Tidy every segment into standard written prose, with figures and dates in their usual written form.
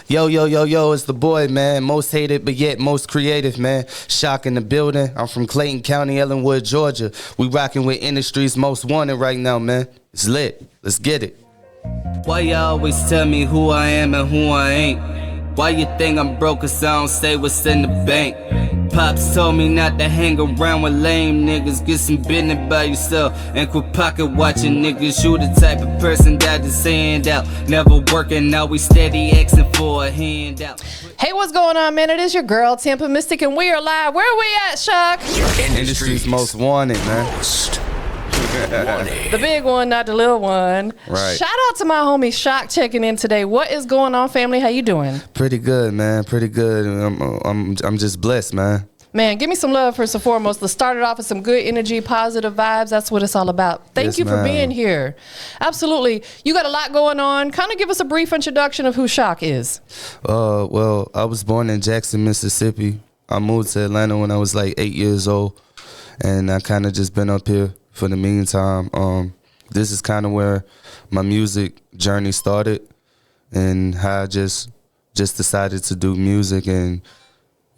Yo, yo, yo, yo, it's the boy, man. Most hated, but yet most creative, man. Shock in the building. I'm from Clayton County, Ellenwood, Georgia. We rocking with industry's most wanted right now, man. It's lit. Let's get it. Why you always tell me who I am and who I ain't? Why you think I'm broke cause I don't say what's in the bank? Pops told me not to hang around with lame niggas. Get some business by yourself and quit pocket watching niggas. You the type of person that is hand out, never working, always steady asking for a handout. Hey, what's going on, man? It is your girl, TampaMystic, and we are live. Where are we at, Shock? Industry's most wanted, man. The big one, not the little one. Right. Shout out to my homie Shock checking in today. What is going on, family? How you doing? Pretty good, man. Pretty good. I'm just blessed, man. Man, give me some love first and foremost. Let's start it off with some good energy, positive vibes. That's what it's all about. Thank you for being here. Absolutely. You got a lot going on. Kind of give us a brief introduction of who Shock is. Well, I was born in Jackson, Mississippi. I moved to Atlanta when I was like 8 years old, and I kind of just been up here for the meantime. This is kind of where my music journey started, and how I just decided to do music, and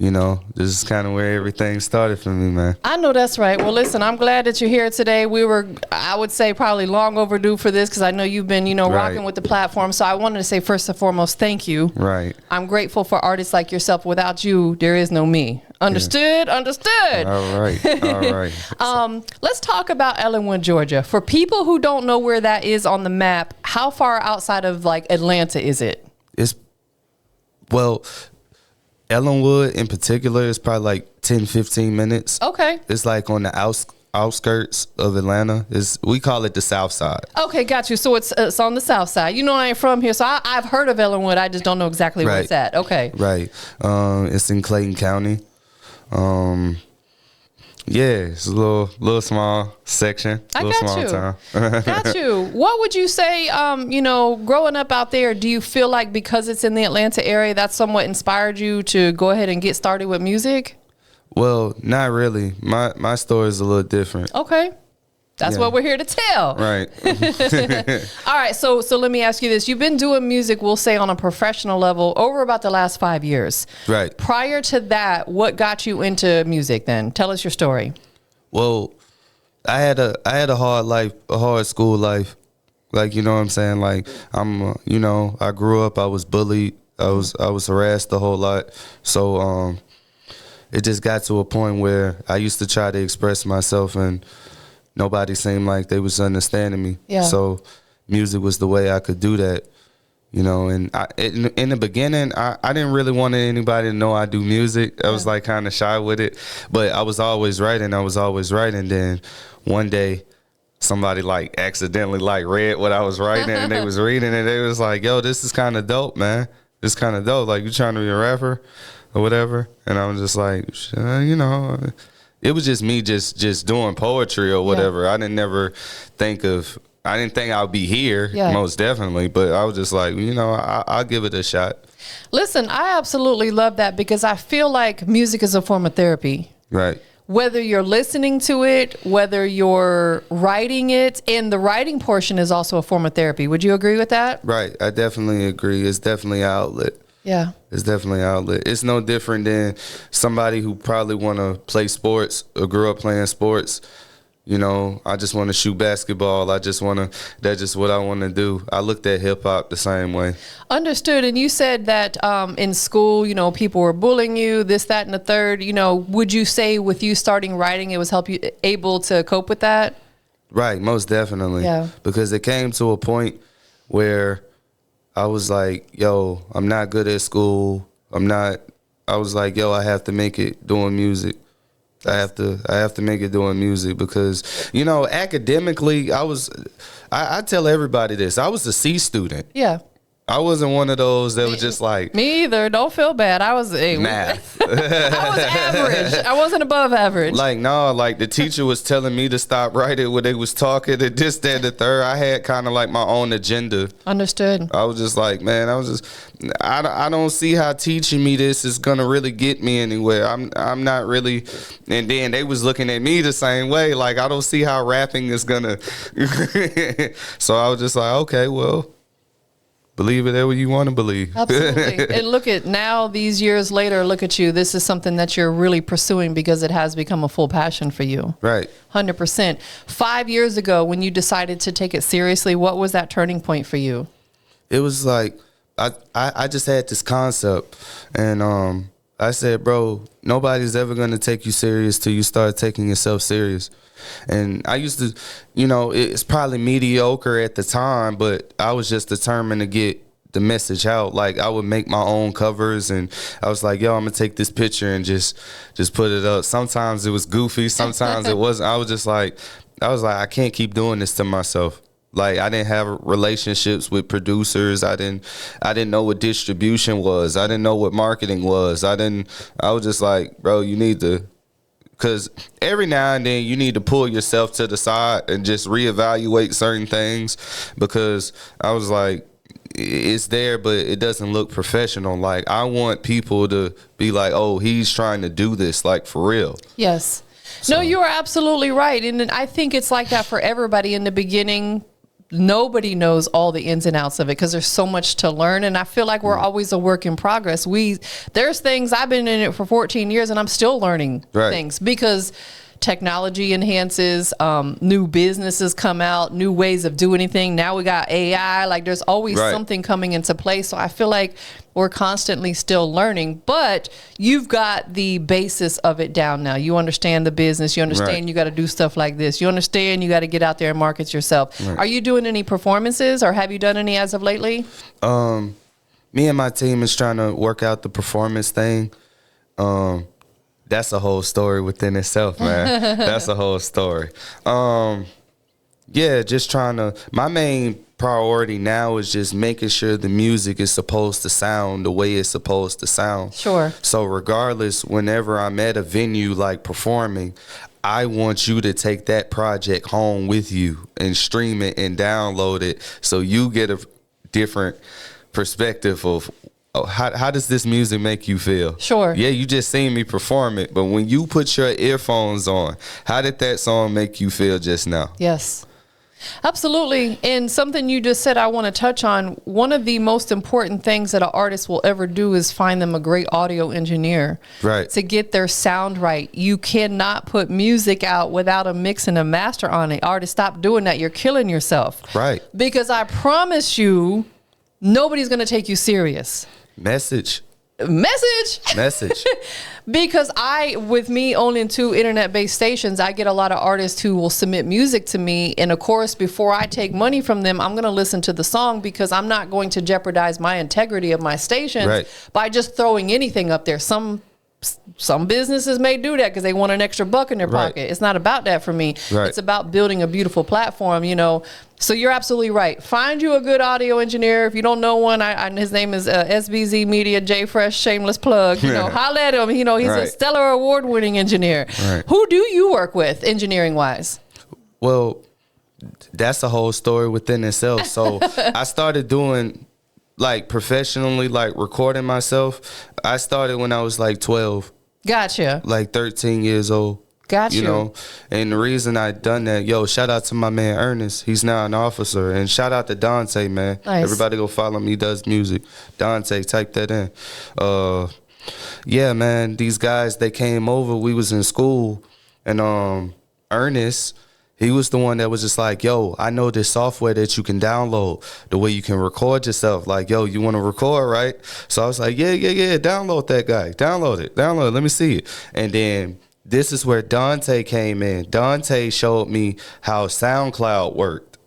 you know, this is kind of where everything started for me, man. I know that's right. Well, listen, I'm glad that you're here today. We were, I would say, probably long overdue for this because I know you've been, rocking with the platform. So I wanted to say, first and foremost, thank you. Right. I'm grateful for artists like yourself. Without you, there is no me. Understood? Yeah. Understood. All right. All right. Let's talk about Ellenwood, Georgia. For people who don't know where that is on the map, how far outside of like Atlanta is it? Ellenwood in particular is probably like 10, 15 minutes. Okay. It's like on the outskirts of Atlanta. We call it the South Side. Okay, got you. So it's on the South Side. You know, I ain't from here, so I've heard of Ellenwood. I just don't know exactly where it's at. Okay. Right. It's in Clayton County. Yeah, it's a little small section. I got you. Town. Got you. What would you say, growing up out there, do you feel like because it's in the Atlanta area, that somewhat inspired you to go ahead and get started with music? Well, not really. My story is a little different. Okay. That's what we're here to tell. Right. All right. So let me ask you this. You've been doing music, we'll say on a professional level, over about the last 5 years. Right. Prior to that, what got you into music then? Tell us your story. Well, I had a hard life, a hard school life. Like, you know what I'm saying? Like, I grew up, I was bullied. I was harassed a whole lot. So it just got to a point where I used to try to express myself, and nobody seemed like they was understanding me. Yeah. So music was the way I could do that, and in the beginning, I didn't really want anybody to know I do music. I was like kind of shy with it, but I was always writing. Then one day somebody like accidentally like read what I was writing, and they was reading it. They was like, yo, this is kind of dope, man. This kind of dope. Like, you trying to be a rapper or whatever? And I was just like, it was just me just doing poetry or whatever. Yeah. I didn't think I'd be here, most definitely. But I was just like, I'll give it a shot. Listen, I absolutely love that because I feel like music is a form of therapy. Right. Whether you're listening to it, whether you're writing it, and the writing portion is also a form of therapy. Would you agree with that? Right. I definitely agree. It's definitely an outlet. Yeah. It's definitely an outlet. It's no different than somebody who probably want to play sports or grew up playing sports. I just want to shoot basketball. That's just what I want to do. I looked at hip hop the same way. Understood. And you said that in school, people were bullying you, this, that, and the third. Would you say with you starting writing, it was able to cope with that? Right. Most definitely. Yeah. Because it came to a point where I was like, yo, I'm not good at school. I was like, yo, I have to make it doing music. I have to make it doing music because, academically, I tell everybody this. I was a C student. Yeah. I wasn't one of those that was just like... Me either. Don't feel bad. I was... math. I was average. I wasn't above average. The teacher was telling me to stop writing when they was talking and this, that, and the third. I had kind of like my own agenda. Understood. I was just like, man, I don't see how teaching me this is going to really get me anywhere. I'm not really... And then they was looking at me the same way. Like, I don't see how rapping is going to... So I was just like, okay, well... believe whatever you want to believe. Absolutely. And look at now, these years later, look at you. This is something that you're really pursuing because it has become a full passion for you. Right. 100%. 5 years ago, when you decided to take it seriously, what was that turning point for you? It was like, I just had this concept, and I said, bro, nobody's ever going to take you serious till you start taking yourself serious. And I used to, it's probably mediocre at the time, but I was just determined to get the message out. Like, I would make my own covers, and I was like, yo, I'm gonna take this picture and just put it up. Sometimes it was goofy, sometimes it wasn't. I was like, I can't keep doing this to myself. Like, I didn't have relationships with producers. I didn't know what distribution was. I didn't know what marketing was. I was just like, bro, you need to, because every now and then you need to pull yourself to the side and just reevaluate certain things, because I was like, it's there, but it doesn't look professional. Like, I want people to be like, oh, he's trying to do this, like, for real. Yes. So. No, you are absolutely right. And I think it's like that for everybody in the beginning. Nobody knows all the ins and outs of it because there's so much to learn. And I feel like we're always a work in progress. There's things, I've been in it for 14 years and I'm still learning things because technology enhances, new businesses come out, new ways of doing anything. Now we got AI, like there's always something coming into play. So I feel like we're constantly still learning, but you've got the basis of it down now. You understand the business. You understand you got to do stuff like this. You understand you got to get out there and market yourself. Are you doing any performances, or have you done any as of lately? Me and my team is trying to work out the performance thing. That's a whole story within itself, man. That's a whole story. Yeah, just trying to, my main priority now is just making sure the music is supposed to sound the way it's supposed to sound. Sure. So regardless, whenever I'm at a venue like performing, I want you to take that project home with you and stream it and download it so you get a different perspective of how does this music make you feel? Sure. Yeah, you just seen me perform it, but when you put your earphones on, how did that song make you feel just now? Yes. Absolutely. And something you just said I want to touch on, one of the most important things that an artist will ever do is find them a great audio engineer to get their sound right. You cannot put music out without a mix and a master on it. Artists, stop doing that. You're killing yourself. Right. Because I promise you, nobody's going to take you serious. Message. Because with me owning 2 internet-based stations, I get a lot of artists who will submit music to me, and of course, before I take money from them, I'm going to listen to the song because I'm not going to jeopardize my integrity of my station by just throwing anything up there. Some businesses may do that because they want an extra buck in their pocket. It's not about that for me. It's about building a beautiful platform, So you're absolutely right. Find you a good audio engineer. If you don't know one, his name is SBZ Media, J Fresh, shameless plug. Holla at him. He's a stellar award-winning engineer. Who do you work with engineering-wise? Well, that's a whole story within itself. So I started doing, like, professionally, like, recording myself. I started when I was like 12. Gotcha. Like 13 years old. Gotcha. And the reason I done that, shout out to my man Ernest. He's now an officer. And shout out to Dante, man. Nice. Everybody go follow him. He does music. Dante, type that in. Yeah, man, these guys, they came over. We was in school. And Ernest, he was the one that was just like, yo, I know this software that you can download, the way you can record yourself. Like, yo, you want to record, right? So I was like, yeah, download that guy. Download it. Let me see it. And then this is where Dante came in. Dante showed me how SoundCloud worked.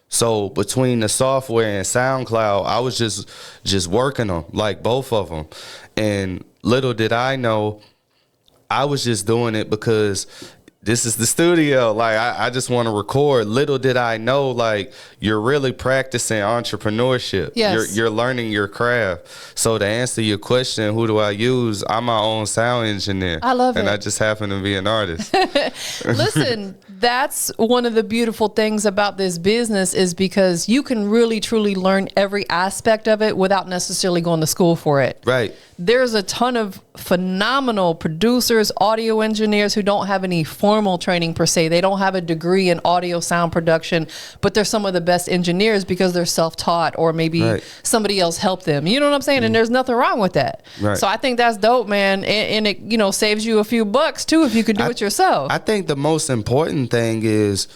So between the software and SoundCloud, I was just working them, like both of them. And little did I know, I was just doing it because this is the studio. Like, I just want to record. Little did I know, like, you're really practicing entrepreneurship. Yes. You're learning your craft. So to answer your question, who do I use? I'm my own sound engineer. I love it. And I just happen to be an artist. Listen, that's one of the beautiful things about this business is because you can really, truly learn every aspect of it without necessarily going to school for it. Right. There's a ton of phenomenal producers, audio engineers who don't have any formal formal training per se. They don't have a degree in audio sound production, but they're some of the best engineers because they're self-taught, or maybe somebody else helped them. You know what I'm saying? And there's nothing wrong with that. So I think that's dope, man. And it, you know, saves you a few bucks too if you can do it yourself. I think the most important thing is,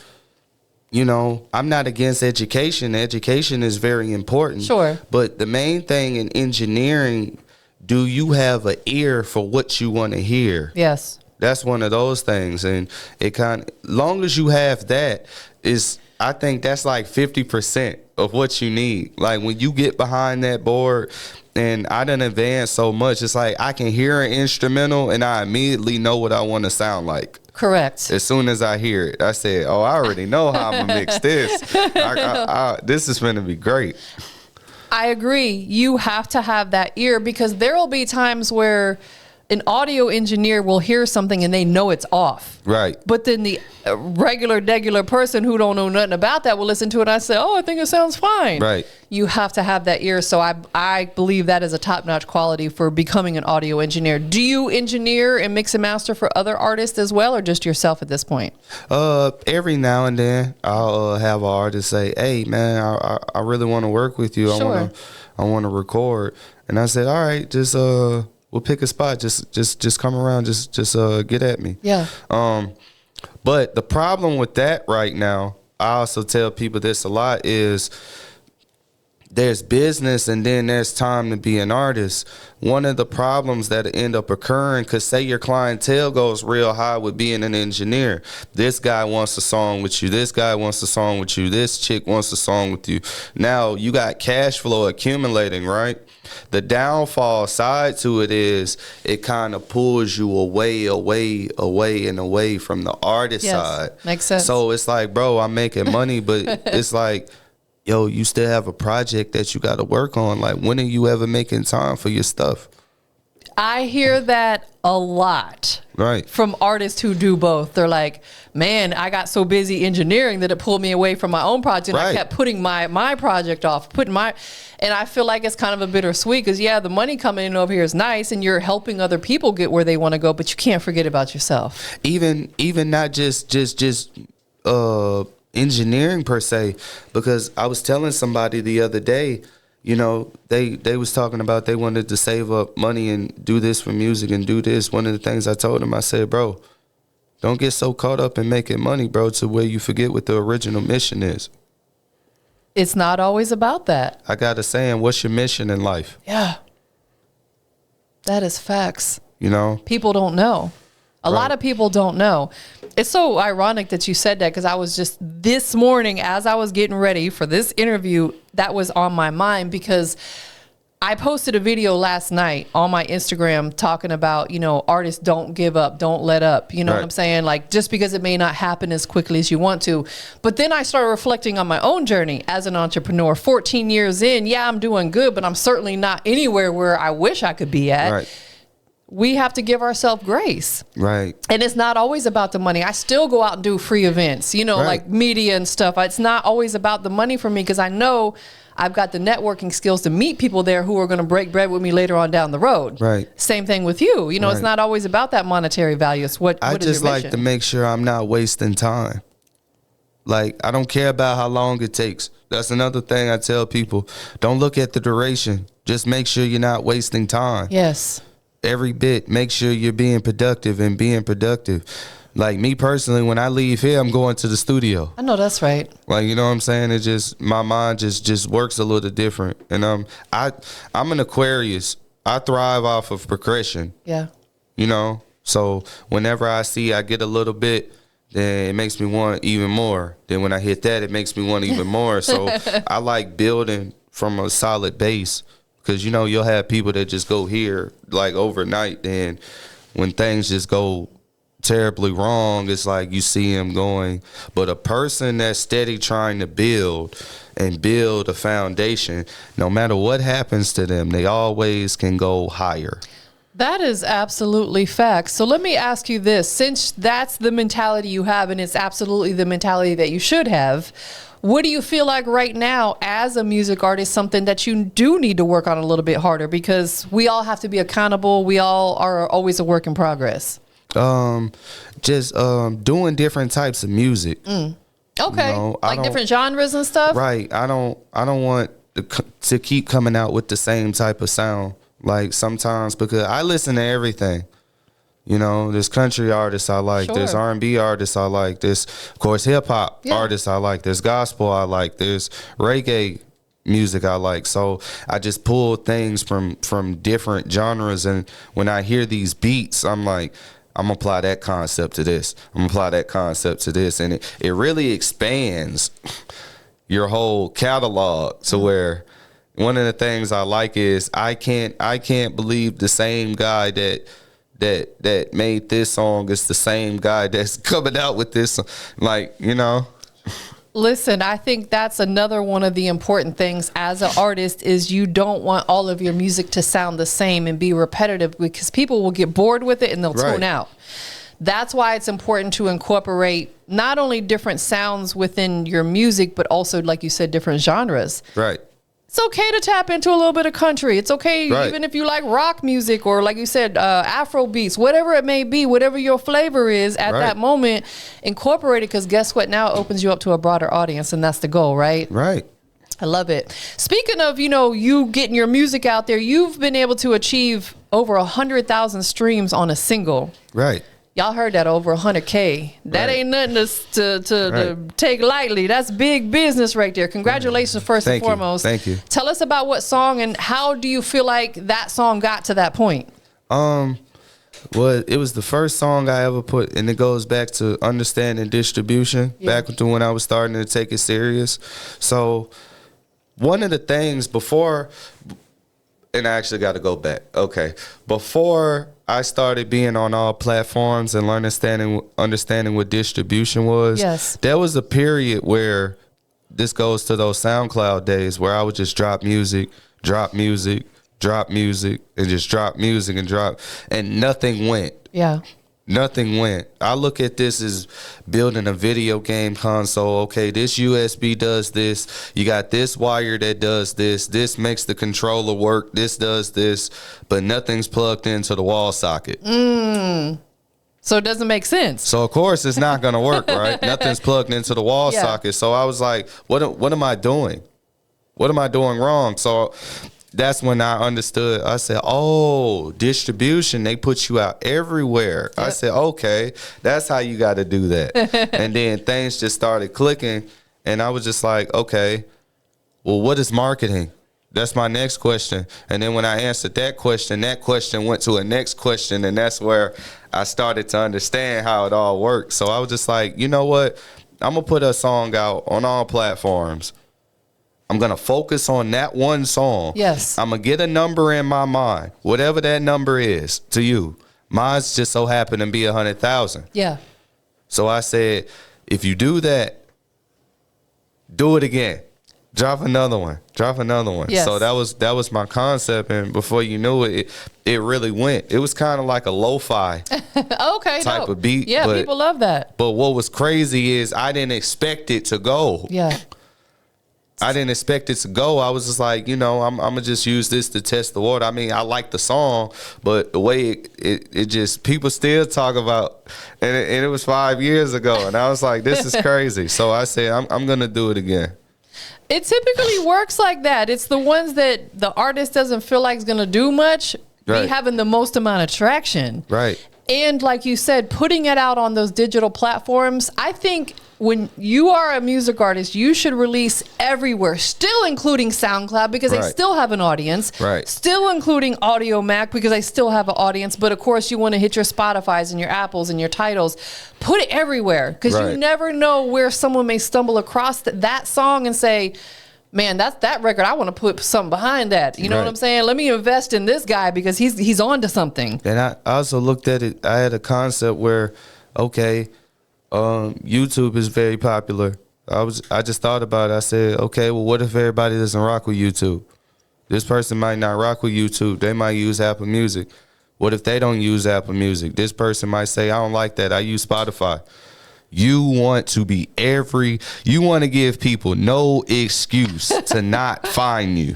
you know, I'm not against education. Education is very important. Sure. But the main thing in engineering, do you have an ear for what you want to hear? Yes. That's one of those things. And it long as you have that, I think that's like 50% of what you need. Like when you get behind that board, and I done advanced so much, it's like I can hear an instrumental and I immediately know what I want to sound like. Correct. As soon as I hear it, I say, oh, I already know how I'm going to mix this. This is going to be great. I agree. You have to have that ear, because there will be times where an audio engineer will hear something and they know it's off. Right. But then the regular person who don't know nothing about that will listen to it and I say, oh, I think it sounds fine. Right. You have to have that ear. So I believe that is a top-notch quality for becoming an audio engineer. Do you engineer and mix and master for other artists as well, or just yourself at this point? Every now and then I'll have an artist say, hey, man, I really want to work with you. Sure. I want to record. And I said, all right, just we'll pick a spot. Just come around. Just get at me. Yeah. But the problem with that right now, I also tell people this a lot, is there's business and then there's time to be an artist. One of the problems that end up occurring, because say your clientele goes real high with being an engineer. This guy wants a song with you. This guy wants a song with you. This chick wants a song with you. Now you got cash flow accumulating, right? The downfall side to it is it kind of pulls you away from the artist side. Makes sense. So it's like, bro, I'm making money, but it's like, yo, you still have a project that you got to work on. Like, when are you ever making time for your stuff? I hear that a lot. Right. From artists who do both. They're like, man, I got so busy engineering that it pulled me away from my own project. Right. I kept putting my project off, and I feel like it's kind of a bittersweet, because yeah, the money coming in over here is nice and you're helping other people get where they want to go, but you can't forget about yourself. Even not just engineering per se, because I was telling somebody the other day, you know, they was talking about they wanted to save up money and do this for music and do this. One of the things I told them, I said, bro, don't get so caught up in making money, bro, to where you forget what the original mission is. It's not always about that. I got a saying, what's your mission in life? Yeah. That is facts. You know? People don't know. A lot of people don't know. It's so ironic that you said that, because I was just this morning, as I was getting ready for this interview, that was on my mind, because I posted a video last night on my Instagram talking about, you know, artists don't give up, don't let up. You know what I'm saying? Like, just because it may not happen as quickly as you want to. But then I started reflecting on my own journey as an entrepreneur. 14 years in, yeah, I'm doing good, but I'm certainly not anywhere where I wish I could be at. Right. We have to give ourselves grace. Right. And it's not always about the money. I still go out and do free events, you know, like media and stuff. It's not always about the money for me, because I know I've got the networking skills to meet people there who are going to break bread with me later on down the road. Right. Same thing with you. You know, it's not always about that monetary value. It's what I is just your like mission? to make sure I'm not wasting time. Like, I don't care about how long it takes. That's another thing I tell people. Don't look at the duration. Just make sure you're not wasting time. Yes. Every bit, make sure you're being productive and being productive. Like me personally, when I leave here, I'm going to the studio. I know that's right. Like, you know what I'm saying? It just, my mind just works a little different. And I'm an Aquarius. I thrive off of progression. Yeah. You know? So whenever I get a little bit, then it makes me want even more. Then when I hit that, it makes me want even more. So I like building from a solid base. Because, you know, you'll have people that just go here like overnight, and when things just go terribly wrong, it's like you see them going. But a person that's steady trying to build a foundation, no matter what happens to them, they always can go higher. That is absolutely facts. So let me ask you this. Since that's the mentality you have, and it's absolutely the mentality that you should have, what do you feel like right now as a music artist, something that you do need to work on a little bit harder? Because we all have to be accountable. We all are always a work in progress. Just doing different types of music. Okay, like different genres and stuff. Right. I don't want to keep coming out with the same type of sound. Like sometimes, because I listen to everything. You know, there's country artists I like. Sure. There's R&B artists I like. There's, of course, hip hop artists I like. There's gospel I like. There's reggae music I like. So I just pull things from different genres, and when I hear these beats, I'm like, I'm gonna apply that concept to this. I'm gonna apply that concept to this, and it really expands your whole catalog to where one of the things I like is I can't believe the same guy that made this song is the same guy that's coming out with this, like, you know. Listen, I think that's another one of the important things as an artist is you don't want all of your music to sound the same and be repetitive, because people will get bored with it and they'll tune out. That's why it's important to incorporate not only different sounds within your music, but also, like you said, different genres. Right. It's okay to tap into a little bit of country. It's okay even if you like rock music or, like you said, Afro beats, whatever it may be, whatever your flavor is at that moment, incorporate it, because guess what? Now it opens you up to a broader audience, and that's the goal, right? Right. I love it. Speaking of, you know, you getting your music out there, you've been able to achieve over 100,000 streams on a single. Right. Y'all heard that, over 100K. That ain't nothing to take lightly. That's big business right there. Congratulations, first and foremost. Thank you. Tell us about what song and how do you feel like that song got to that point? Well, it was the first song I ever put, and it goes back to understanding distribution, back to when I was starting to take it serious. So one of the things before, and I actually got to go back. Okay. Before I started being on all platforms and understanding what distribution was, there was a period where, this goes to those SoundCloud days, where I would just drop music, and just drop music and nothing went. Yeah. Nothing went. I look at this as building a video game console. Okay, this USB does this. You got this wire that does this. This makes the controller work. This does this. But nothing's plugged into the wall socket. So it doesn't make sense. So, of course, it's not going to work, right? Nothing's plugged into the wall socket. So I was like, what am I doing? What am I doing wrong? So that's when I understood. I said, oh, distribution, they put you out everywhere. I said, okay, that's how you got to do that. And then things just started clicking, and I was just like, okay, well, what is marketing? That's my next question. And then when I answered that question went to a next question, and that's where I started to understand how it all works. So I was just like, you know what? I'm going to put a song out on all platforms. I'm going to focus on that one song. Yes. I'm going to get a number in my mind, whatever that number is to you. Mine's just so happened to be 100,000. Yeah. So I said, if you do that, do it again. Drop another one. Yes. So that was my concept, and before you knew it, it really went. It was kind of like a lo-fi type of beat. Yeah, people love that. But what was crazy is I didn't expect it to go. Yeah. I didn't expect it to go. I was just like, you know, I'm gonna just use this to test the water. I mean, I like the song, but the way it just, people still talk about, and it was 5 years ago, and I was like, this is crazy. So I said, I'm gonna do it again. It typically works like that. It's the ones that the artist doesn't feel like is going to do much, be having the most amount of traction. Right. And like you said, putting it out on those digital platforms, I think when you are a music artist, you should release everywhere, still including SoundCloud, because they still have an audience. Right. Still including Audio Mac, because they still have an audience. But of course, you want to hit your Spotifys and your Apples and your titles. Put it everywhere, because you never know where someone may stumble across that song and say, man, that's that record. I want to put something behind that. You know what I'm saying? Let me invest in this guy because he's on to something. And I also looked at it. I had a concept where, okay, YouTube is very popular. I just thought about it. I said, okay, well, what if everybody doesn't rock with YouTube? This person might not rock with YouTube. They might use Apple Music. What if they don't use Apple Music? This person might say, I don't like that. I use Spotify. You want to you want to give people no excuse to not find you.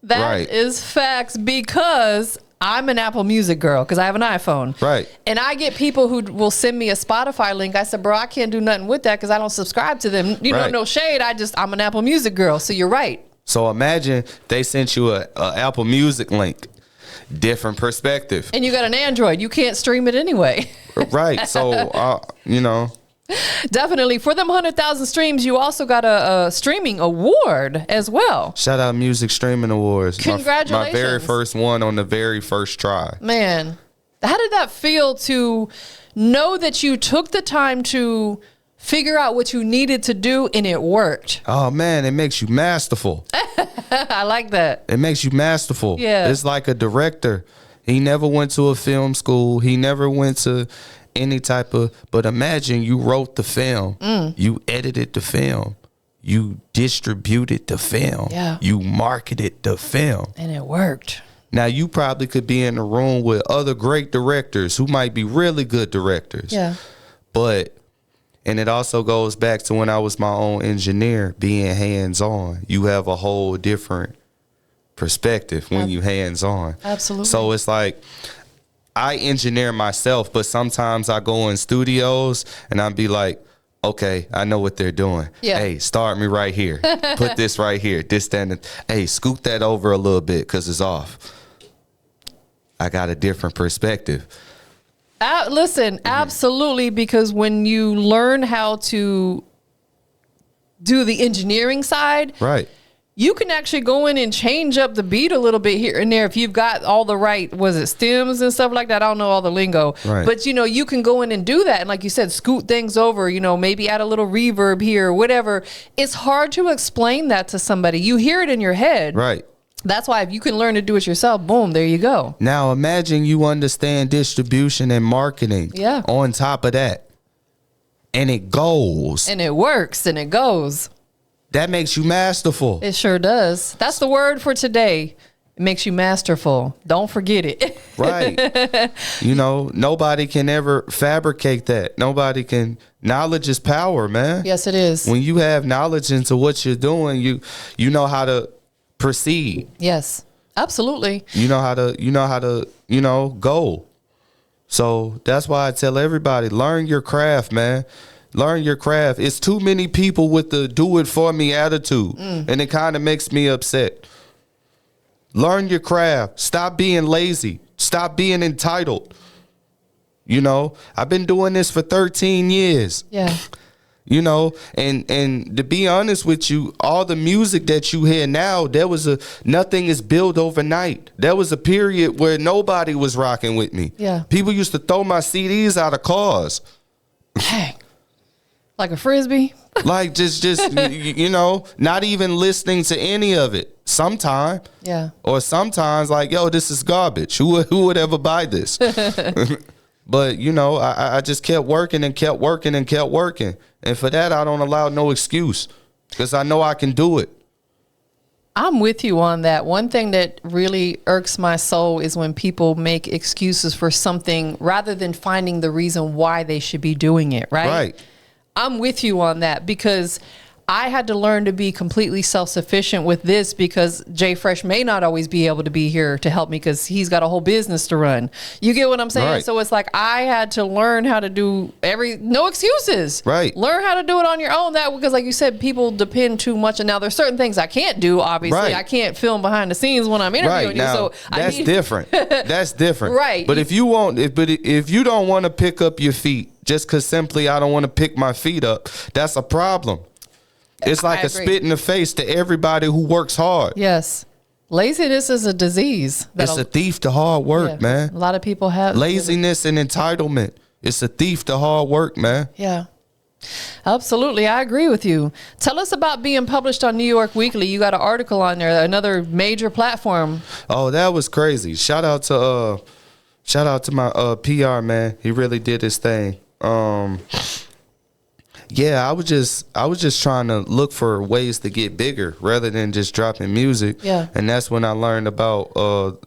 That is facts, because I'm an Apple Music girl because I have an iPhone. Right. And I get people who will send me a Spotify link. I said, bro, I can't do nothing with that because I don't subscribe to them. You know, Right. no shade. I'm an Apple Music girl. So you're right. So imagine they sent you a Apple Music link. Different perspective. And you got an Android. You can't stream it anyway. Right. So, you know. Definitely. For them 100,000 streams, you also got a streaming award as well. Shout out Music Streaming Awards. Congratulations. My very first one on the very first try. Man, how did that feel to know that you took the time to figure out what you needed to do and it worked? Oh, man, it makes you masterful. I like that. It makes you masterful. Yeah. It's like a director. He never went to a film school. He never went to any type of, but imagine you wrote the film, you edited the film, you distributed the film, you marketed the film. And it worked. Now you probably could be in a room with other great directors who might be really good directors. Yeah. But, and it also goes back to when I was my own engineer, being hands-on. You have a whole different perspective when you hands-on. Absolutely. So it's like, I engineer myself, but sometimes I go in studios and I'll be like, okay, I know what they're doing. Yeah. Hey, start me right here. Put this right here. This, that, and hey, scoot that over a little bit because it's off. I got a different perspective. Listen, absolutely, because when you learn how to do the engineering side, Right. you can actually go in and change up the beat a little bit here and there if you've got all the right, was it stems and stuff like that? I don't know all the lingo. Right. But, you know, you can go in and do that. And like you said, scoot things over, you know, maybe add a little reverb here or whatever. It's hard to explain that to somebody. You hear it in your head. Right. That's why if you can learn to do it yourself, boom, there you go. Now imagine you understand distribution and marketing. Yeah. On top of that. And it goes. And it works and it goes. That makes you masterful. It sure does. That's the word for today. It makes you masterful. Don't forget it. Right. You know, nobody can ever fabricate that. Nobody can. Knowledge is power, man. Yes, it is. When you have knowledge into what you're doing, you know how to proceed. Yes, absolutely. You know how to go. So that's why I tell everybody, learn your craft, man. Learn your craft. It's too many people with the do it for me attitude. And it kind of makes me upset. Learn your craft. Stop being lazy. Stop being entitled. You know, I've been doing this for 13 years. Yeah. You know, and to be honest with you, all the music that you hear now, nothing is built overnight. There was a period where nobody was rocking with me. Yeah. People used to throw my CDs out of cars. Dang. Like a Frisbee? Like just you know, not even listening to any of it. Sometime. Yeah. Or sometimes like, yo, this is garbage. Who would ever buy this? But, you know, I just kept working and kept working and kept working. And for that, I don't allow no excuse because I know I can do it. I'm with you on that. One thing that really irks my soul is when people make excuses for something rather than finding the reason why they should be doing it, right? Right. I'm with you on that because I had to learn to be completely self-sufficient with this because Jay Fresh may not always be able to be here to help me because he's got a whole business to run. You get what I'm saying? Right. So it's like I had to learn how to do no excuses. Right. Learn how to do it on your own. That because like you said, people depend too much. And now there's certain things I can't do, obviously. Right. I can't film behind the scenes when I'm interviewing Right. you. Now, So that's different. That's different. Right. But if you don't want to pick up your feet just because simply I don't want to pick my feet up, that's a problem. It's like a spit in the face to everybody who works hard. Yes. Laziness is a disease. It's a thief to hard work, man. A lot of people have Laziness and entitlement. It's a thief to hard work, man. Yeah. Absolutely. I agree with you. Tell us about being published on New York Weekly. You got an article on there, another major platform. Oh, that was crazy. Shout out to my PR man. He really did his thing. Yeah, I was just trying to look for ways to get bigger rather than just dropping music. Yeah. And that's when I learned about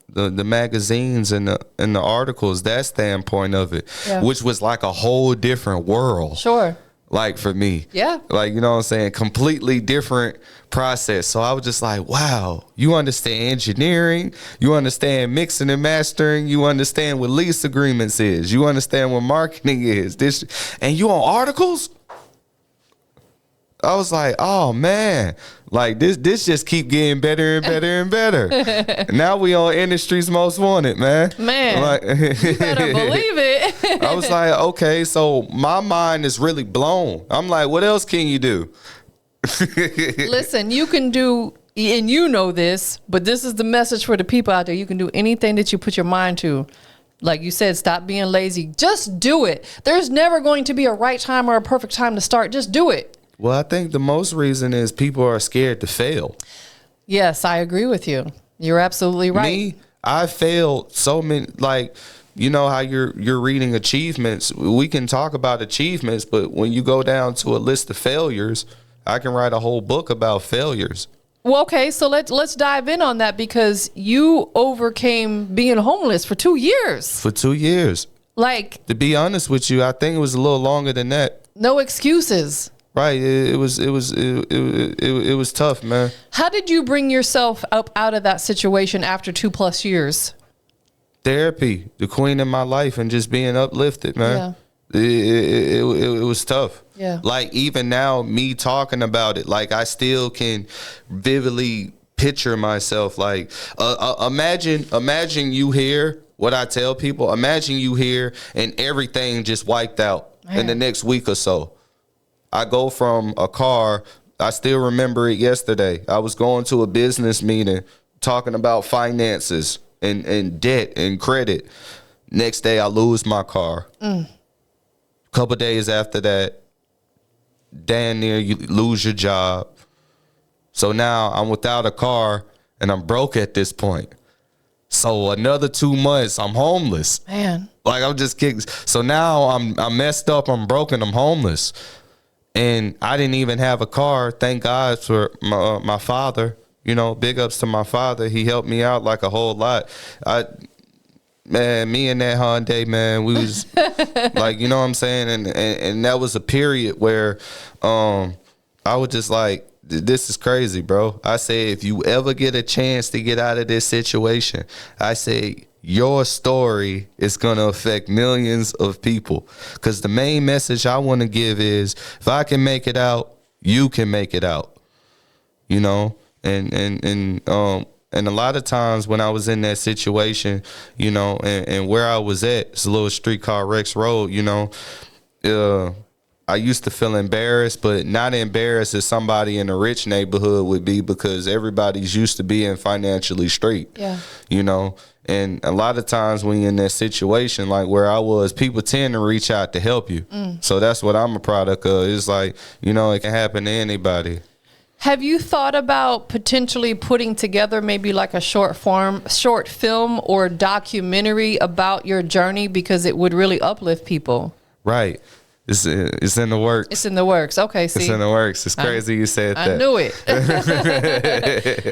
the magazines and the articles, that standpoint of it, Yeah. which was like a whole different world. Sure. like for me. Yeah. Like, you know what I'm saying? Completely different process. So I was just like, wow, you understand engineering, you understand mixing and mastering, you understand what lease agreements is, you understand what marketing is. This, and you on articles? I was like, oh man, like this just keep getting better and better and better. Now we on industry's most wanted, man. Man, like, you better believe it. I was like, okay, so my mind is really blown. I'm like, what else can you do? Listen, you can do, and you know this, but this is the message for the people out there. You can do anything that you put your mind to. Like you said, stop being lazy. Just do it. There's never going to be a right time or a perfect time to start. Just do it. Well, I think the most reason is people are scared to fail. Yes, I agree with you. You're absolutely right. Me, I failed so many, like, you know how you're reading achievements. We can talk about achievements, but when you go down to a list of failures, I can write a whole book about failures. Well, okay, so let's dive in on that, because you overcame being homeless for 2 years. For 2 years. Like, To be honest with you, I think it was a little longer than that. no excuses. Right. It was tough, man. How did you bring yourself up out of that situation after 2+ years? Therapy, the queen in my life, and just being uplifted, man. It was tough. Yeah. Like even now, me talking about it, like I still can vividly picture myself. Like imagine you here. What I tell people, imagine you here and everything just wiped out in the next week or so. I go from a car, I still remember it yesterday. I was going to a business meeting talking about finances and debt and credit. Next day, I lose my car. Couple days after that, damn near you lose your job. So now I'm without a car and I'm broke at this point. So another 2 months, I'm homeless. Man. Like I'm just kidding. So now I'm messed up, I'm broken, I'm homeless. And I didn't even have a car. Thank God for my father. You know, big ups to my father. He helped me out like a whole lot. Me and that Hyundai, man, we was like, you know what I'm saying? And that was a period where I was just like, this is crazy, bro. I say, if you ever get a chance to get out of this situation, I say, your story is going to affect millions of people. Because the main message I want to give is, if I can make it out, you can make it out. You know? And a lot of times when I was in that situation, you know, and where I was at, it's a little street called Rex Road, you know, I used to feel embarrassed, but not embarrassed as somebody in a rich neighborhood would be, because everybody's used to being financially straight. Yeah. You know? And a lot of times when you're in that situation, like where I was, people tend to reach out to help you. So that's what I'm a product of. It's like, you know, it can happen to anybody. Have you thought about potentially putting together maybe like a short film or documentary about your journey, because it would really uplift people? Right. It's in the works. It's in the works. Okay, see. It's in the works. It's crazy you said that. I knew it.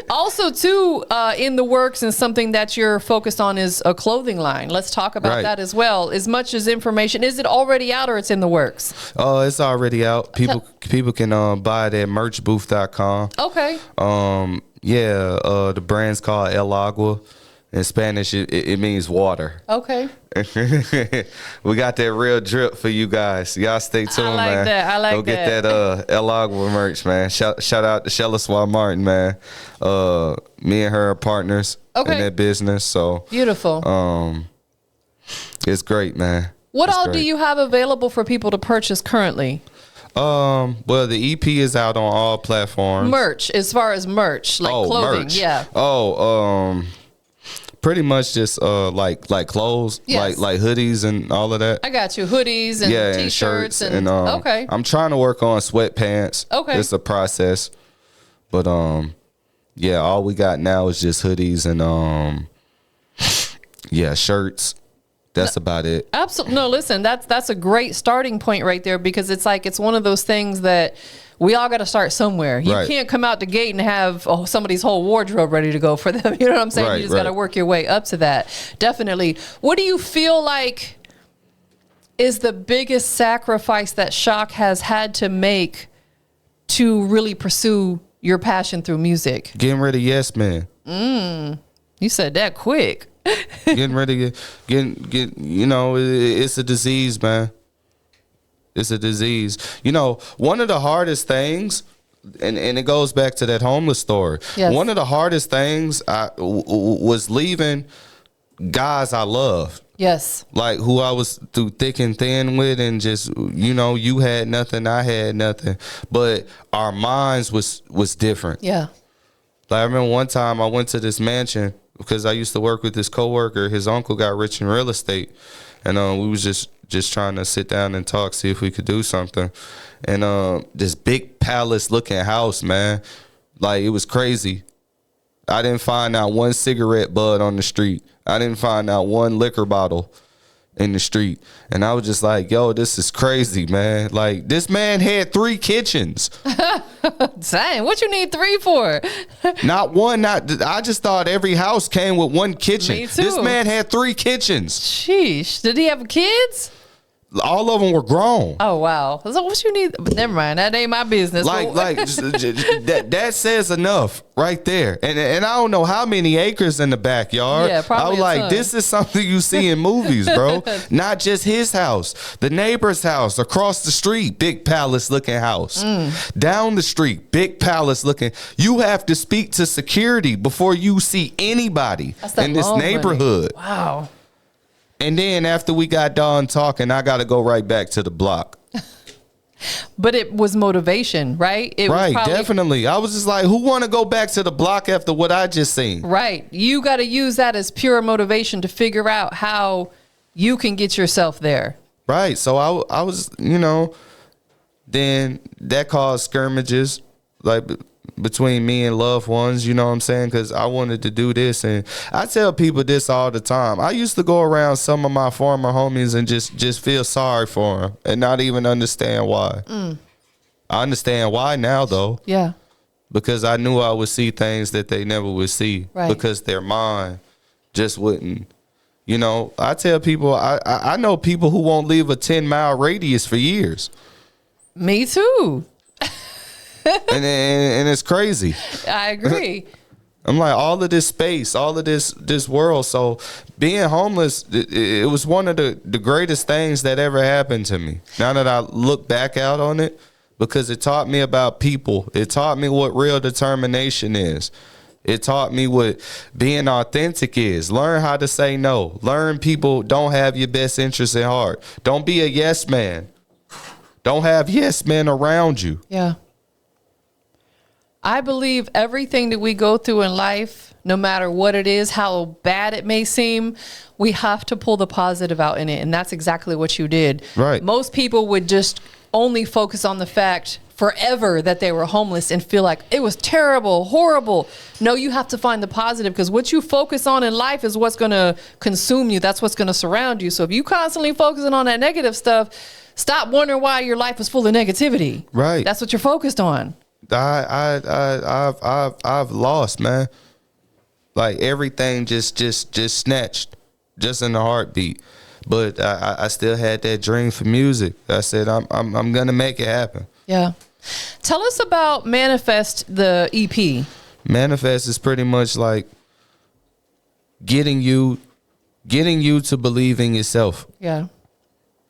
Also, too, in the works, and something that you're focused on is a clothing line. Let's talk about that as well. As much as information, is it already out or it's in the works? Oh, it's already out. People can buy it at merchbooth.com. Okay. The brand's called El Agua. In Spanish, it means water. Okay. We got that real drip for you guys. Y'all stay tuned, I like man. That. I like Go that. Go get that El Agua merch, man. Shout out to Shelliswa Martin, man. Me and her are partners in that business. So beautiful. It's great, man. What all do you have available for people to purchase currently? Well, the EP is out on all platforms. Merch, as far as merch, like clothing. Merch. Yeah. Pretty much just like clothes, yes. like hoodies and all of that. I got you, hoodies and t-shirts and okay. I'm trying to work on sweatpants. Okay, it's a process, but all we got now is just hoodies and shirts. That's about it. Absolutely. No, listen, that's a great starting point right there, because it's like, it's one of those things that we all got to start somewhere. You can't come out the gate and have somebody's whole wardrobe ready to go for them. You know what I'm saying? You just got to work your way up to that. Definitely. What do you feel like is the biggest sacrifice that Shock has had to make to really pursue your passion through music? Getting rid of Yes Man. You said that quick. Getting rid of you know, it's a disease, man. It's a disease. You know, one of the hardest things, and it goes back to that homeless story. Yes. One of the hardest things was leaving guys I loved. Yes. Like who I was through thick and thin with, and just, you know, you had nothing, I had nothing, but our minds was different. Yeah. Like I remember one time I went to this mansion because I used to work with this coworker. His uncle got rich in real estate, and we was just trying to sit down and talk, see if we could do something. And this big palace looking house, man, like it was crazy. I didn't find out one cigarette butt on the street. I didn't find out one liquor bottle in the street. And I was just like, yo, this is crazy, man. Like, this man had 3 kitchens. Dang, what you need 3 for? Not one, I just thought every house came with 1 kitchen. Me too. This man had 3 kitchens. Sheesh. Did he have kids? All of them were grown. Oh, wow. So what you need? But never mind. That ain't my business. That says enough right there. And I don't know how many acres in the backyard. Yeah, probably I was like, this is something you see in movies, bro. Not just his house. The neighbor's house across the street, big palace looking house. Down the street, big palace looking. You have to speak to security before you see anybody in this neighborhood. Money. Wow. And then after we got done talking, I got to go right back to the block. But it was motivation, right? It right, was probably, definitely. I was just like, who want to go back to the block after what I just seen? Right. You got to use that as pure motivation to figure out how you can get yourself there. Right. So I was, you know, then that caused skirmishes, like between me and loved ones, you know what I'm saying? Because I wanted to do this. And I tell people this all the time. I used to go around some of my former homies and just feel sorry for them and not even understand why. I understand why now, though. Yeah. Because I knew I would see things that they never would see. Right. Because their mind just wouldn't. You know, I tell people, I know people who won't leave a 10-mile radius for years. Me too. and it's crazy. I agree. I'm like, all of this space, all of this world. So being homeless, it was one of the greatest things that ever happened to me. Now that I look back out on it, because it taught me about people. It taught me what real determination is. It taught me what being authentic is. Learn how to say no. Learn people don't have your best interests at heart. Don't be a yes man. Don't have yes men around you. Yeah. I believe everything that we go through in life, no matter what it is, how bad it may seem, we have to pull the positive out in it. And that's exactly what you did. Right. Most people would just only focus on the fact forever that they were homeless and feel like it was terrible, horrible. No, you have to find the positive, because what you focus on in life is what's going to consume you. That's what's going to surround you. So if you constantly focusing on that negative stuff, stop wondering why your life is full of negativity. Right. That's what you're focused on. I've lost, man. Like everything just snatched, just in a heartbeat. But I still had that dream for music. I said I'm gonna make it happen. Yeah. Tell us about Manifest, the EP. Manifest is pretty much like getting you to believe in yourself. Yeah.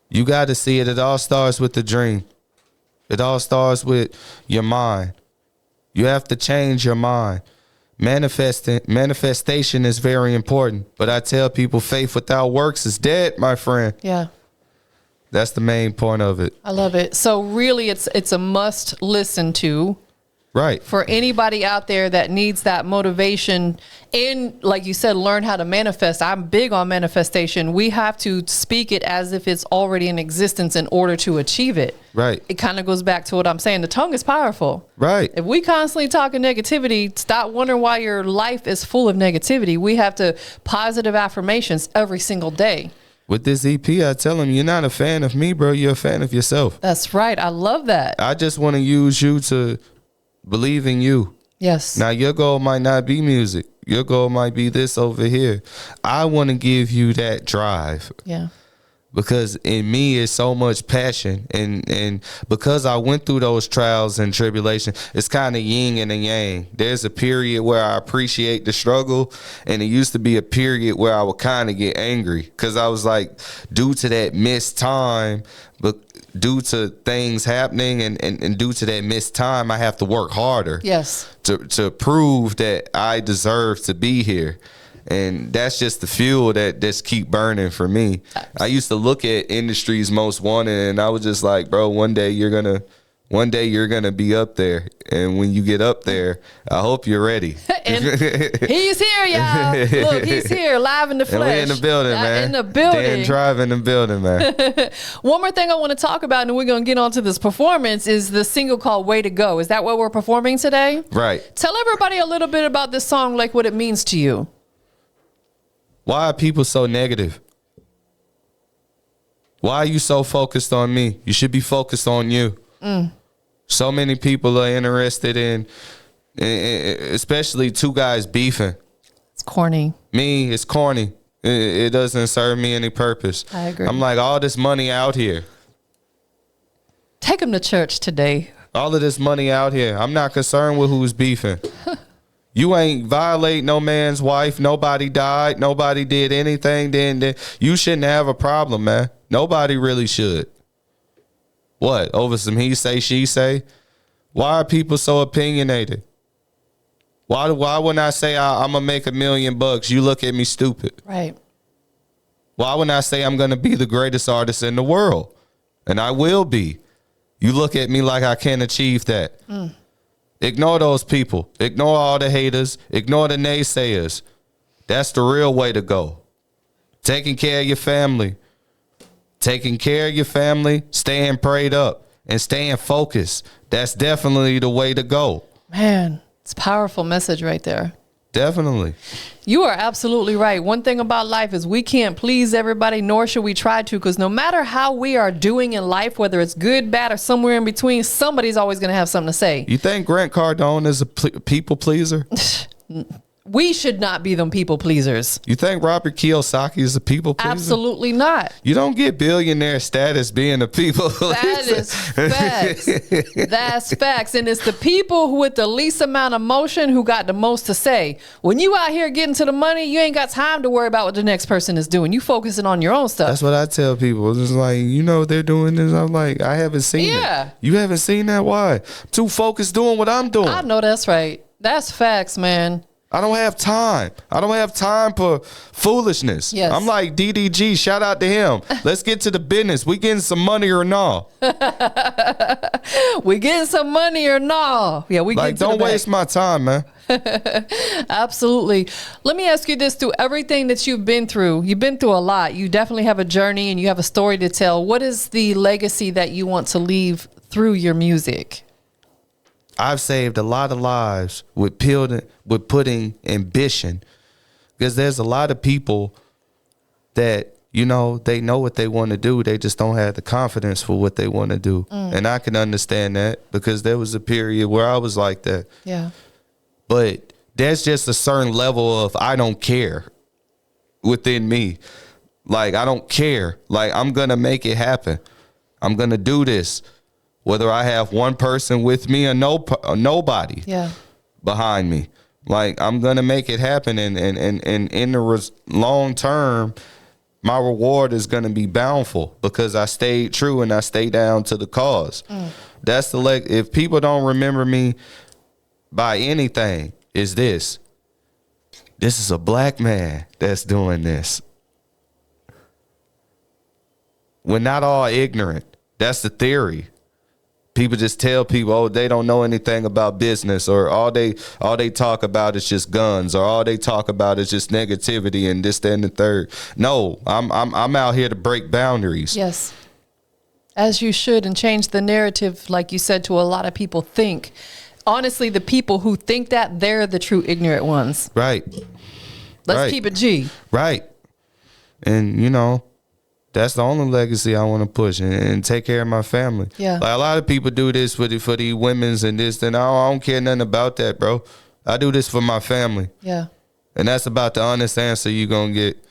You got to see it. It all starts with the dream. It all starts with your mind. You have to change your mind. Manifestation is very important. But I tell people faith without works is dead, my friend. Yeah. That's the main point of it. I love it. So really it's a must listen to. Right. For anybody out there that needs that motivation and, like you said, learn how to manifest. I'm big on manifestation. We have to speak it as if it's already in existence in order to achieve it. Right. It kind of goes back to what I'm saying. The tongue is powerful. Right. If we constantly talking negativity, stop wondering why your life is full of negativity. We have to positive affirmations every single day. With this EP, I tell them, you're not a fan of me, bro. You're a fan of yourself. That's right. I love that. I just want to use you to believe in you. Yes. Now, your goal might not be music. Your goal might be this over here. I want to give you that drive. Yeah. Because in me is so much passion, and because I went through those trials and tribulation, it's kind of yin and a yang. There's a period where I appreciate the struggle, and it used to be a period where I would kind of get angry because I was like, due to that missed time, but due to things happening and due to that missed time, I have to work harder. Yes. To prove that I deserve to be here. And that's just the fuel that just keep burning for me. I used to look at Industry's Most Wanted, and I was just like, bro, one day you're gonna be up there. And when you get up there, I hope you're ready. And he's here, y'all. Look, he's here, live in the flesh. And we in the building, man. In the building. Dan Drive in the building, man. One more thing I want to talk about, and we're going to get on to this performance, is the single called Way to Go. Is that what we're performing today? Right. Tell everybody a little bit about this song, like what it means to you. Why are people so negative? Why are you so focused on me? You should be focused on you. So many people are interested in, especially two guys beefing. It's corny. Me, it's corny. It doesn't serve me any purpose. I agree. I'm like, all this money out here. Take him to church today. All of this money out here. I'm not concerned with who's beefing. You ain't violate no man's wife. Nobody died. Nobody did anything. Then you shouldn't have a problem, man. Nobody really should. What? Over some he say, she say? Why are people so opinionated? Why when I say I'm going to make $1 million, you look at me stupid? Right. Why when I say I'm going to be the greatest artist in the world? And I will be. You look at me like I can't achieve that. Ignore those people. Ignore all the haters. Ignore the naysayers. That's the real way to go. Taking care of your family. Taking care of your family, staying prayed up, and staying focused. That's definitely the way to go. Man, it's a powerful message right there. Definitely. You are absolutely right. One thing about life is we can't please everybody, nor should we try to, because no matter how we are doing in life, whether it's good, bad, or somewhere in between, somebody's always going to have something to say. You think Grant Cardone is a people pleaser? We should not be them people pleasers. You think Robert Kiyosaki is a people pleaser? Absolutely not. You don't get billionaire status being a people pleaser. That is facts. That's facts. And it's the people who with the least amount of motion who got the most to say. When you out here getting to the money, you ain't got time to worry about what the next person is doing. You focusing on your own stuff. That's what I tell people. It's like, you know what they're doing this? I'm like, I haven't seen it. You haven't seen that? Why? I'm too focused doing what I'm doing. I know that's right. That's facts, man. I don't have time. I don't have time for foolishness. Yes. I'm like DDG. Shout out to him. Let's get to the business. We getting some money or no? We getting some money or no? Yeah, we like, get to don't waste my time, man. Absolutely. Let me ask you this: through everything that you've been through a lot. You definitely have a journey and you have a story to tell. What is the legacy that you want to leave through your music? I've saved a lot of lives with putting ambition, because there's a lot of people that, you know, they know what they want to do. They just don't have the confidence for what they want to do. And I can understand that, because there was a period where I was like that. Yeah. But there's just a certain level of I don't care within me. Like, I don't care. Like, I'm going to make it happen. I'm going to do this. Whether I have one person with me or nobody behind me. Like, I'm going to make it happen. And in the long term, my reward is going to be bountiful, because I stayed true and I stayed down to the cause. That's the if people don't remember me by anything, is this. This is a black man that's doing this. We're not all ignorant. That's the theory. People just tell people, oh, they don't know anything about business, or all they talk about is just guns, or all they talk about is just negativity and this, that, and the third. No, I'm out here to break boundaries. Yes, as you should, and change the narrative, like you said, to a lot of people think. Honestly, the people who think that, they're the true ignorant ones. Right. Let's keep it G. Right. And, you know, that's the only legacy I want to push, and take care of my family. Yeah. Like, a lot of people do this for the women's and this, and I don't care nothing about that, bro. I do this for my family. Yeah. And that's about the honest answer you're going to get.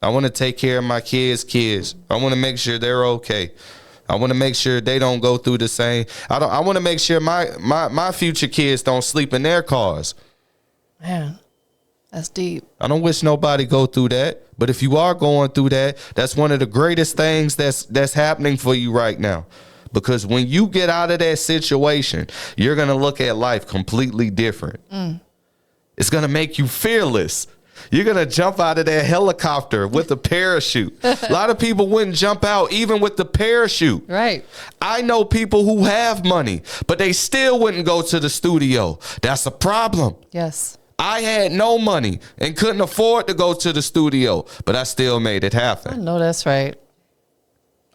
I want to take care of my kids. I want to make sure they're okay. I want to make sure they don't go through the same. I want to make sure my future kids don't sleep in their cars. Man, that's deep. I don't wish nobody go through that. But if you are going through that, that's one of the greatest things that's happening for you right now. Because when you get out of that situation, you're going to look at life completely different. It's going to make you fearless. You're going to jump out of that helicopter with a parachute. A lot of people wouldn't jump out even with the parachute. Right. I know people who have money, but they still wouldn't go to the studio. That's a problem. Yes. I had no money and couldn't afford to go to the studio, but I still made it happen. I know that's right.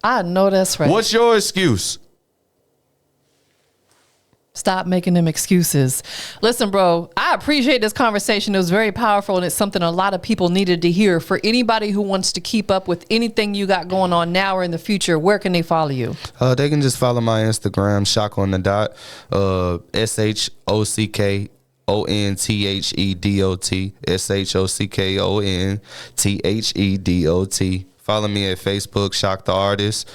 What's your excuse? Stop making them excuses. Listen, bro, I appreciate this conversation. It was very powerful, and it's something a lot of people needed to hear. For anybody who wants to keep up with anything you got going on now or in the future, where can they follow you? They can just follow my Instagram, Shock on the Dot, SHOCKONTHEDOT, SHOCKONTHEDOT. Follow me at Facebook, Shock the Artist.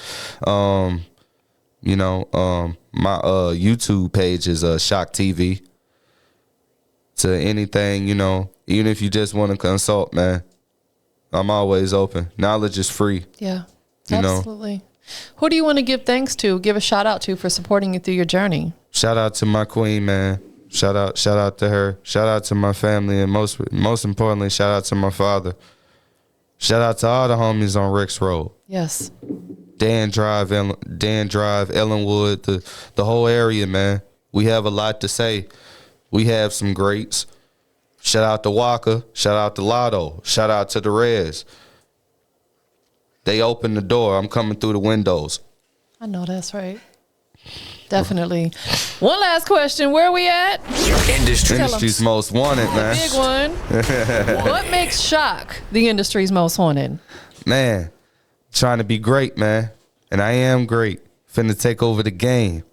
My YouTube page is Shock TV. To anything, even if you just want to consult, man, I'm always open. Knowledge is free. Yeah, absolutely. Who do you want to give thanks to, give a shout out to for supporting you through your journey? Shout out to my queen, man. Shout out to her. Shout out to my family, and most importantly, shout out to my father. Shout out to all the homies on Ricks Road. Yes. Dan Drive, Ellenwood, the whole area, man. We have a lot to say. We have some greats. Shout out to Walker. Shout out to Lotto. Shout out to the Reds. They opened the door. I'm coming through the windows. I know that's right. Definitely. One last question. Where are we at? Industry's most wanted, man. Big one. What makes Shock the industry's most wanted? Man, trying to be great, man. And I am great. Finna take over the game.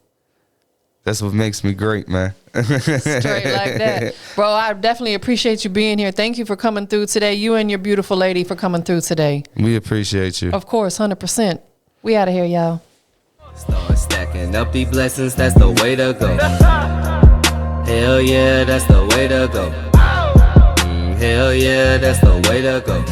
That's what makes me great, man. Straight like that. Bro, I definitely appreciate you being here. Thank you for coming through today. You and your beautiful lady for coming through today. We appreciate you. Of course, 100%. We out of here, y'all. Start stacking up these blessings, that's the way to go. Hell yeah, that's the way to go. Hell yeah, that's the way to go.